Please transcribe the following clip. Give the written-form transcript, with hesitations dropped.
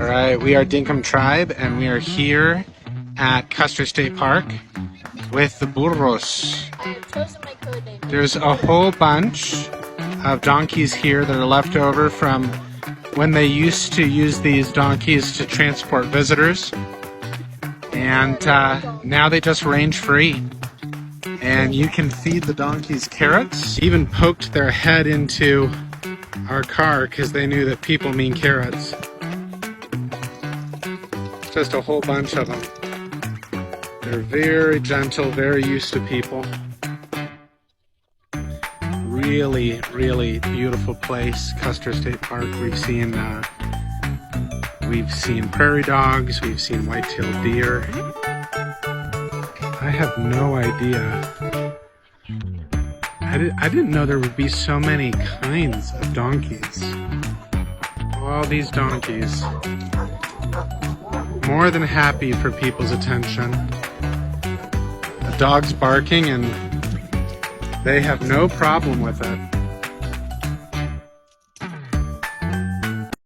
Alright, we are Dinkum tribe and we are here at Custer State Park with the Burros. There's a whole bunch of donkeys here that are left over from when they used to use these donkeys to transport visitors. And now they just range free. And you can feed the donkeys carrots. Even poked their head into our car because they knew that people mean carrots. Just a whole bunch of them. They're very gentle, very used to people. Really, really beautiful place, Custer State Park. We've seen prairie dogs, we've seen white-tailed deer. I have no idea. I didn't know there would be so many kinds of donkeys. All these donkeys. More than happy for people's attention. The dog's barking and they have no problem with it.